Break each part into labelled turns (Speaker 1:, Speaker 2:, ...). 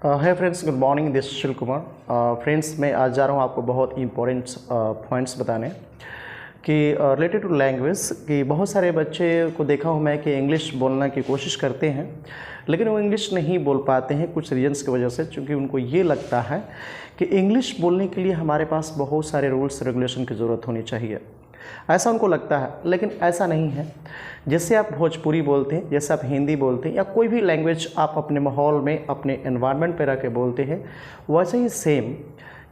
Speaker 1: है friends, good morning, this Sushil Kumar. Friends, मैं आज जा रहा हूँ आपको बहुत इंपॉर्टेंट पॉइंट्स बताने कि रिलेटेड टू लैंग्वेज कि बहुत सारे बच्चे को देखा हूँ मैं कि इंग्लिश बोलने की कोशिश करते हैं लेकिन वो इंग्लिश नहीं बोल पाते हैं कुछ रीजन्स की वजह से, क्योंकि उनको ये लगता है कि इंग्लिश बोलने के लिए हमारे पास बहुत सारे रूल्स रेगुलेशन की ज़रूरत होनी चाहिए। ऐसा उनको लगता है, लेकिन ऐसा नहीं है। जैसे आप भोजपुरी बोलते हैं, जैसे आप हिंदी बोलते हैं या कोई भी लैंग्वेज आप अपने माहौल में अपने एनवायरनमेंट पे रह के बोलते हैं, वैसे ही सेम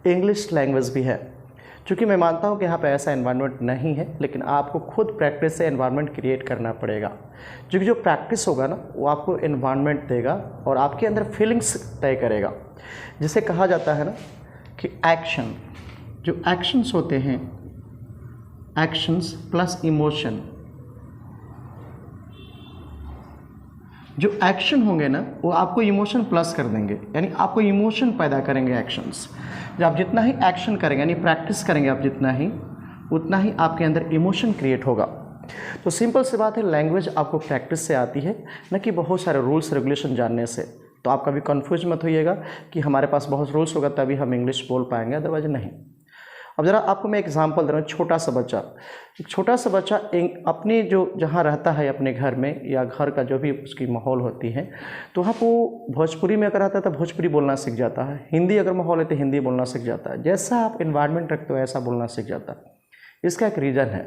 Speaker 1: इंग्लिश लैंग्वेज भी है। क्योंकि मैं मानता हूँ कि यहाँ पे ऐसा एनवायरनमेंट नहीं है, लेकिन आपको खुद प्रैक्टिस से एनवायरनमेंट क्रिएट करना पड़ेगा। क्योंकि जो प्रैक्टिस होगा ना, वो आपको एनवायरनमेंट देगा और आपके अंदर फीलिंग्स तय करेगा। जिसे कहा जाता है ना कि एक्शन, जो एक्शंस होते हैं, एक्शंस प्लस इमोशन, जो एक्शन होंगे ना वो आपको इमोशन प्लस कर देंगे, यानी आपको इमोशन पैदा करेंगे एक्शंस। जब आप जितना ही एक्शन करेंगे यानी प्रैक्टिस करेंगे आप जितना ही, उतना ही आपके अंदर इमोशन क्रिएट होगा। तो सिंपल सी बात है, लैंग्वेज आपको प्रैक्टिस से आती है, न कि बहुत सारे रूल्स रेगुलेशन जानने से। तो आप कभी कन्फ्यूज मत होइएगा कि हमारे पास बहुत रूल्स होगा तभी हम इंग्लिश बोल पाएंगे, अदरवाइज नहीं। अब ज़रा आपको मैं एग्जांपल दे रहा हूँ। छोटा सा बच्चा अपने जो जहाँ रहता है अपने घर में या घर का जो भी उसकी माहौल होती है, तो वहाँ वो भोजपुरी में अगर रहता है तो भोजपुरी बोलना सीख जाता है, हिंदी अगर माहौल है तो हिंदी बोलना सीख जाता है। जैसा आप इन्वायरमेंट रखते हो ऐसा बोलना सीख जाता है। इसका एक रीज़न है,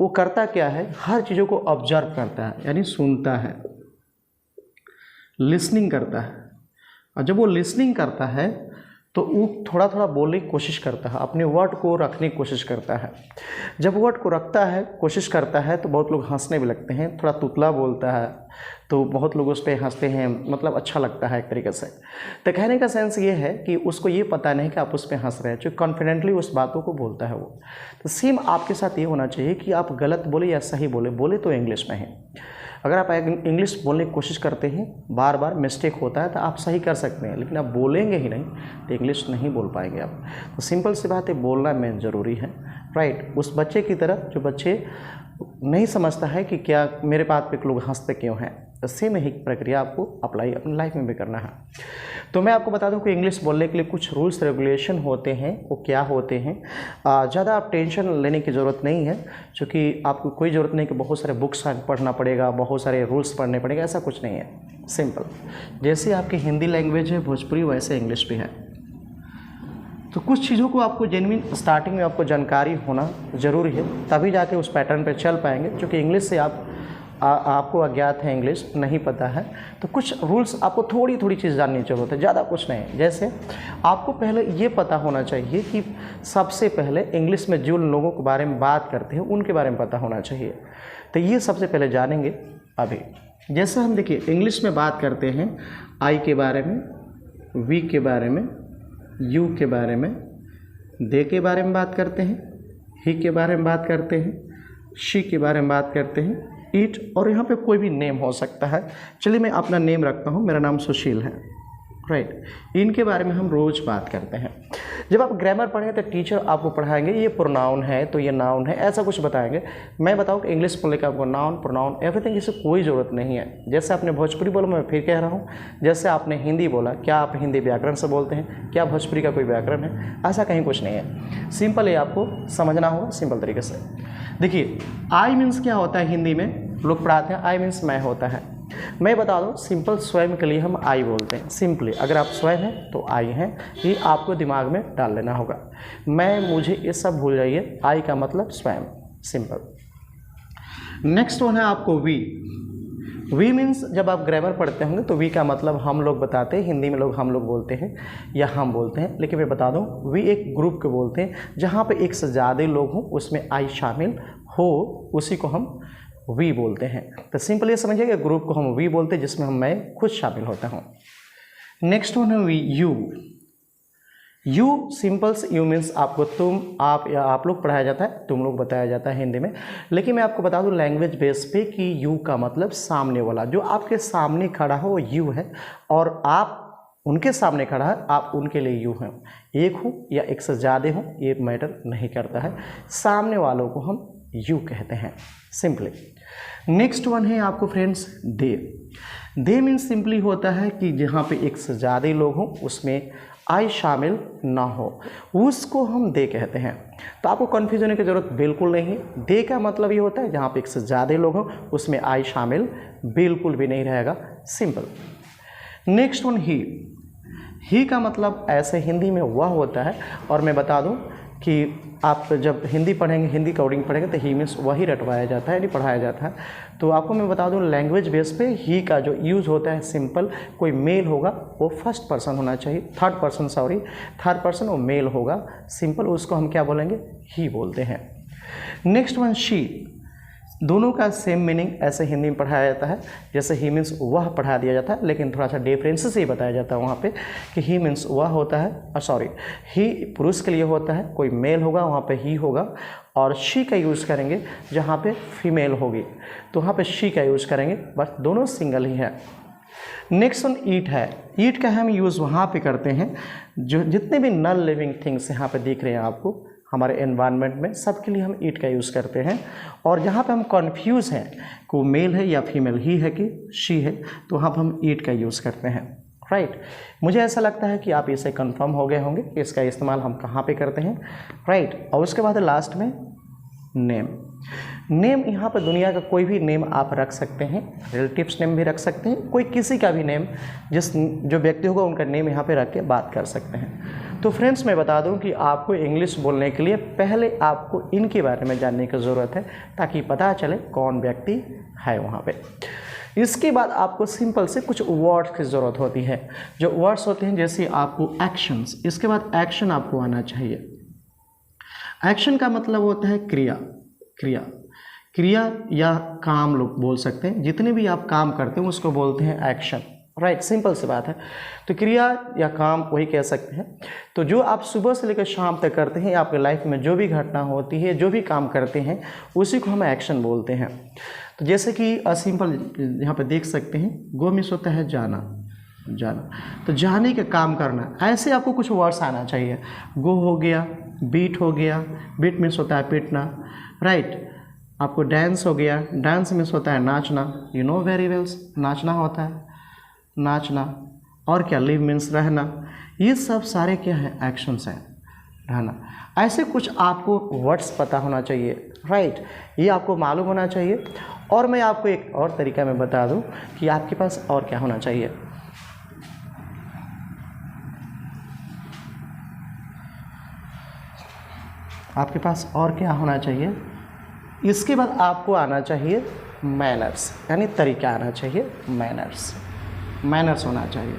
Speaker 1: वो करता क्या है, हर चीज़ों को ऑब्जर्व करता है, यानी सुनता है, लिसनिंग करता है। और जब वो लिसनिंग करता है तो वो थोड़ा थोड़ा बोलने की कोशिश करता है, अपने वर्ड को रखने की कोशिश करता है। जब वर्ड को रखता है, कोशिश करता है, तो बहुत लोग हंसने भी लगते हैं। थोड़ा तुतला बोलता है तो बहुत लोग उस पर हंसते हैं, मतलब अच्छा लगता है एक तरीके से। तो कहने का सेंस ये है कि उसको ये पता नहीं कि आप उस पर हंस रहे हैं, जो कॉन्फिडेंटली उस बातों को बोलता है वो। तो सेम आपके साथ ये होना चाहिए कि आप गलत बोले या सही बोले तो इंग्लिश में है। अगर आप इंग्लिश बोलने की कोशिश करते हैं, बार बार मिस्टेक होता है, तो आप सही कर सकते हैं, लेकिन आप बोलेंगे ही नहीं तो इंग्लिश नहीं बोल पाएंगे आप। तो सिंपल सी बात है, बोलना मेन ज़रूरी है, राइट। उस बच्चे की तरह जो बच्चे नहीं समझता है कि क्या मेरे बात पे लोग हंसते क्यों हैं, तो सेम ही प्रक्रिया आपको अप्लाई अपनी लाइफ में भी करना है। तो मैं आपको बता दूं कि इंग्लिश बोलने के लिए कुछ रूल्स रेगुलेशन होते हैं। वो क्या होते हैं, ज़्यादा आप टेंशन लेने की ज़रूरत नहीं है, क्योंकि आपको कोई ज़रूरत नहीं कि बहुत सारे बुक्स पढ़ना पड़ेगा, बहुत सारे रूल्स पढ़ने पड़ेगा, ऐसा कुछ नहीं है। सिंपल, जैसे आपकी हिंदी लैंग्वेज है भोजपुरी, वैसे इंग्लिश भी है। तो कुछ चीज़ों को आपको जेन्युइन स्टार्टिंग में आपको जानकारी होना ज़रूरी है, तभी जाके उस पैटर्न पे चल पाएंगे। क्योंकि इंग्लिश से आपको अज्ञात है, इंग्लिश नहीं पता है, तो कुछ रूल्स आपको थोड़ी थोड़ी चीज़ जाननी ज़रूरत है, ज़्यादा कुछ नहीं। जैसे आपको पहले ये पता होना चाहिए कि सबसे पहले इंग्लिश में जो लोगों के बारे में बात करते हैं उनके बारे में पता होना चाहिए। तो ये सबसे पहले जानेंगे अभी। जैसे हम देखिए इंग्लिश में बात करते हैं आई के बारे में, वी के बारे में, यू के बारे में, दे के बारे में बात करते हैं, ही के बारे में बात करते हैं, शी के बारे में बात करते हैं, ईट, और यहाँ पे कोई भी नेम हो सकता है। चलिए मैं अपना नेम रखता हूँ, मेरा नाम सुशील है, राइट। इनके बारे में हम रोज़ बात करते हैं। जब आप ग्रामर पढ़ें तो टीचर आपको पढ़ाएंगे ये प्रोनाउन है तो ये नाउन है, ऐसा कुछ बताएंगे। मैं बताऊँ कि इंग्लिश बोलने का आपको नाउन प्रोनाउन एवरीथिंग इससे कोई ज़रूरत नहीं है। जैसे आपने भोजपुरी बोला, मैं फिर कह रहा हूँ, जैसे आपने हिंदी बोला, क्या आप हिंदी व्याकरण से बोलते हैं, क्या भोजपुरी का कोई व्याकरण है, ऐसा कहीं कुछ नहीं है। सिंपल ये आपको समझना होगा सिंपल तरीके से। देखिए आई मीन्स क्या होता है, हिंदी में लोग पढ़ाते हैं आई मीन्स मैं होता है। मैं बता दूं सिंपल, स्वयं के लिए हम आई बोलते हैं सिंपली। अगर आप स्वयं हैं तो आई हैं, ये आपको दिमाग में डाल लेना होगा। मैं मुझे ये सब भूल जाइए, आई का मतलब स्वयं, सिंपल। नेक्स्ट वन है आपको वी। वी मीन्स जब आप ग्रामर पढ़ते होंगे तो वी का मतलब हम लोग बताते हैं, हिंदी में लोग हम लोग बोलते हैं या हम बोलते हैं, लेकिन मैं बता दूं वी एक ग्रुप को बोलते हैं जहाँ पे एक से ज़्यादा लोग हों, उसमें आई शामिल हो, उसी को हम वी बोलते हैं। तो सिंपल ये समझिए कि ग्रुप को हम वी बोलते हैं जिसमें मैं खुद शामिल होता हूँ। नेक्स्ट वन है V U. U simples, U means आपको तुम, आप या आप लोग पढ़ाया जाता है, तुम लोग बताया जाता है हिंदी में। लेकिन मैं आपको बता दूं लैंग्वेज बेस पे कि यू का मतलब सामने वाला, जो आपके सामने खड़ा हो वो यू है, और आप उनके सामने खड़ा है, आप उनके लिए यू हैं। एक हो या एक से ज़्यादा हो ये मैटर नहीं करता है, सामने वालों को हम यू कहते हैं सिंपली। नेक्स्ट वन है आपको friends they. They means simply होता है कि जहाँ पे एक से ज़्यादा लोग हों उसमें आई शामिल ना हो, उसको हम दे कहते हैं। तो आपको कन्फ्यूज होने की ज़रूरत बिल्कुल नहीं है। दे का मतलब ये होता है जहाँ पे एक से ज़्यादा लोग हों उसमें आई शामिल बिल्कुल भी नहीं रहेगा, सिंपल। नेक्स्ट वन ही का मतलब ऐसे हिंदी में वह होता है, और मैं बता दूं कि आप जब हिंदी पढ़ेंगे, हिंदी कोडिंग पढ़ेंगे तो ही मीन्स वही रटवाया जाता है, यानी पढ़ाया जाता है। तो आपको मैं बता दूं लैंग्वेज बेस पे ही का जो यूज़ होता है सिंपल, कोई मेल होगा वो फर्स्ट पर्सन होना चाहिए, थर्ड पर्सन वो मेल होगा, सिंपल उसको हम क्या बोलेंगे, ही बोलते हैं। नेक्स्ट वन शी, दोनों का सेम मीनिंग ऐसे हिंदी में पढ़ाया जाता है, जैसे ही मीन्स वह पढ़ा दिया जाता है, लेकिन थोड़ा सा डिफरेंस से ही बताया जाता है वहाँ पे कि ही मीन्स वह होता है, सॉरी ही पुरुष के लिए होता है, कोई मेल होगा वहाँ पे ही होगा, और शी का यूज़ करेंगे जहाँ पे फीमेल होगी तो वहाँ पे शी का यूज़ करेंगे, बस दोनों सिंगल ही है। नेक्स्ट वन ईट है। ईट का हम यूज़ वहाँ पे करते हैं जो जितने भी नॉन लिविंग थिंग्स यहाँ पे दिख रहे हैं आपको हमारे एनवायरनमेंट में, सबके लिए हम ईट का यूज़ करते हैं। और जहाँ पे हम कन्फ्यूज़ हैं कि वो मेल है या फीमेल, ही है कि शी है, तो वहाँ पर हम ईट का यूज़ करते हैं, राइट। मुझे ऐसा लगता है कि आप इसे कंफर्म हो गए होंगे कि इसका इस्तेमाल हम कहाँ पे करते हैं, राइट। और उसके बाद लास्ट में नेम। नेम यहाँ पर दुनिया का कोई भी नेम आप रख सकते हैं, रिलेटिव्स नेम भी रख सकते हैं, कोई किसी का भी नेम, जो व्यक्ति होगा उनका नेम यहाँ पे रख के बात कर सकते हैं। तो फ्रेंड्स मैं बता दूं कि आपको इंग्लिश बोलने के लिए पहले आपको इनके बारे में जानने की ज़रूरत है ताकि पता चले कौन व्यक्ति है वहाँ पे। इसके बाद आपको सिंपल से कुछ वर्ड्स की ज़रूरत होती है, जो वर्ड्स होते हैं जैसे आपको एक्शंस, इसके बाद एक्शन आपको आना चाहिए। एक्शन का मतलब होता है क्रिया या काम लोग बोल सकते हैं, जितने भी आप काम करते हैं उसको बोलते हैं एक्शन, राइट। सिंपल सी बात है। तो क्रिया या काम वही कह सकते हैं। तो जो आप सुबह से लेकर शाम तक करते हैं, आपके लाइफ में जो भी घटना होती है, जो भी काम करते हैं, उसी को हम एक्शन बोलते हैं। तो जैसे कि सिंपल यहाँ पे देख सकते हैं, गो मीन्स होता है जाना, तो जाने का काम करना, ऐसे आपको कुछ वर्ड्स आना चाहिए। गो हो गया, बीट हो गया, बीट मीन्स होता है पीटना, राइट। आपको डांस हो गया, डांस मीन्स होता है नाचना, यू नो वेरी वेल्स, नाचना होता है नाचना। और क्या, लिव मीन्स रहना। ये सब सारे क्या है, एक्शंस हैं, रहना। ऐसे कुछ आपको वर्ड्स पता होना चाहिए, राइट। ये आपको मालूम होना चाहिए। और मैं आपको एक और तरीका में बता दूं कि आपके पास और क्या होना चाहिए। आपके पास और क्या होना चाहिए, इसके बाद आपको आना चाहिए मैनर्स, यानी तरीका आना चाहिए, मैनर्स होना चाहिए।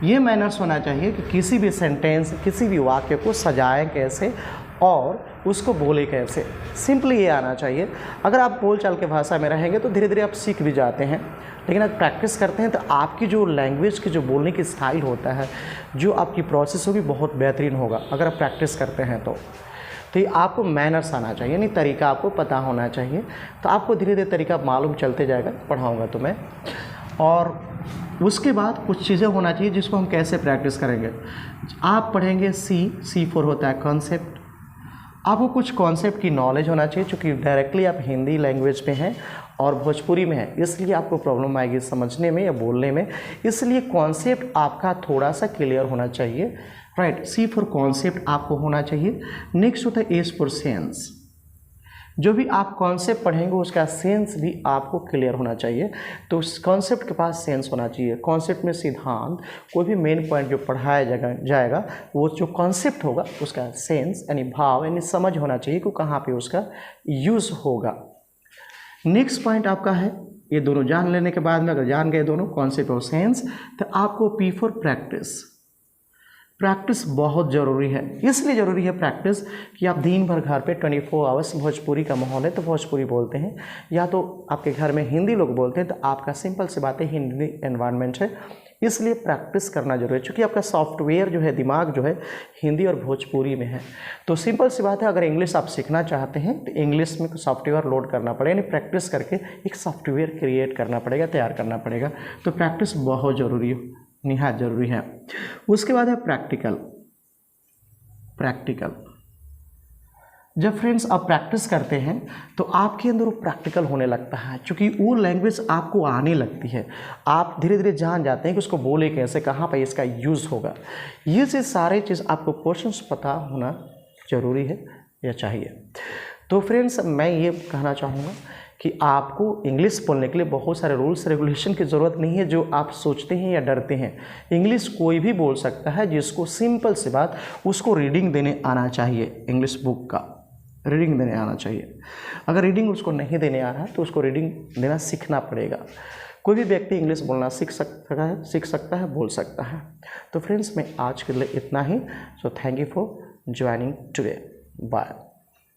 Speaker 1: ये मैनर्स होना चाहिए कि किसी भी सेंटेंस, किसी भी वाक्य को सजाएं कैसे और उसको बोले कैसे, सिंपली ये आना चाहिए। अगर आप बोलचाल के भाषा में रहेंगे तो धीरे धीरे आप सीख भी जाते हैं, लेकिन अगर प्रैक्टिस करते हैं तो आपकी जो लैंग्वेज की जो बोलने की स्टाइल होता है, जो आपकी प्रोसेस होगी, बहुत बेहतरीन होगा अगर आप प्रैक्टिस करते हैं तो ये आपको मैनर्स आना चाहिए, यानी तरीका आपको पता होना चाहिए। तो आपको धीरे धीरे तरीका मालूम चलते जाएगा, पढ़ाऊँगा तो मैं। और उसके बाद कुछ चीज़ें होना चाहिए जिसको हम कैसे प्रैक्टिस करेंगे। आप पढ़ेंगे सी फॉर होता है कॉन्सेप्ट। आपको कुछ कॉन्सेप्ट की नॉलेज होना चाहिए, क्योंकि डायरेक्टली आप हिंदी लैंग्वेज में हैं और भोजपुरी में है, इसलिए आपको प्रॉब्लम आएगी समझने में या बोलने में। इसलिए कॉन्सेप्ट आपका थोड़ा सा क्लियर होना चाहिए, राइट। सी फॉर कॉन्सेप्ट आपको होना चाहिए। नेक्स्ट होता है एस फॉर सेंस। जो भी आप कॉन्सेप्ट पढ़ेंगे उसका सेंस भी आपको क्लियर होना चाहिए। तो उस कॉन्सेप्ट के पास सेंस होना चाहिए। कॉन्सेप्ट में सिद्धांत, कोई भी मेन पॉइंट जो पढ़ाया जाएगा वो जो कॉन्सेप्ट होगा उसका सेंस यानी भाव यानी समझ होना चाहिए कि कहाँ पे उसका यूज़ होगा। नेक्स्ट पॉइंट आपका है, ये दोनों जान लेने के बाद में अगर जान गए दोनों कॉन्सेप्ट और सेंस, तो आपको पी फॉर प्रैक्टिस बहुत ज़रूरी है। इसलिए ज़रूरी है प्रैक्टिस कि आप दिन भर घर पे 24 आवर्स, भोजपुरी का माहौल है तो भोजपुरी बोलते हैं, या तो आपके घर में हिंदी लोग बोलते हैं, तो आपका सिंपल सी बात है हिंदी एनवायरनमेंट है, इसलिए प्रैक्टिस करना जरूरी है। क्योंकि आपका सॉफ्टवेयर जो है, दिमाग जो है हिंदी और भोजपुरी में है। तो सिंपल सी बात है, अगर इंग्लिश आप सीखना चाहते हैं तो इंग्लिश में सॉफ्टवेयर लोड करना पड़ेगा, यानी प्रैक्टिस करके एक सॉफ्टवेयर क्रिएट करना पड़ेगा, तैयार करना पड़ेगा। तो प्रैक्टिस बहुत ज़रूरी है, निहायत ज़रूरी है। उसके बाद है प्रैक्टिकल। जब फ्रेंड्स आप प्रैक्टिस करते हैं तो आपके अंदर वो प्रैक्टिकल होने लगता है, क्योंकि वो लैंग्वेज आपको आने लगती है। आप धीरे धीरे जान जाते हैं कि उसको बोले कैसे, कहाँ पर इसका यूज़ होगा। ये से सारे चीज़ आपको क्वेश्चंस पता होना ज़रूरी है या चाहिए। तो फ्रेंड्स मैं ये कहना चाहूँगा कि आपको इंग्लिश बोलने के लिए बहुत सारे रूल्स रेगुलेशन की ज़रूरत नहीं है जो आप सोचते हैं या डरते हैं। इंग्लिश कोई भी बोल सकता है, जिसको सिंपल सी बात उसको रीडिंग देने आना चाहिए। इंग्लिश बुक का रीडिंग देने आना चाहिए। अगर रीडिंग उसको नहीं देने आ रहा है तो उसको रीडिंग देना सीखना पड़ेगा। कोई भी व्यक्ति इंग्लिश बोलना सीख सकता है, बोल सकता है। तो फ्रेंड्स मैं आज के लिए इतना ही। So thank you for joining today. Bye.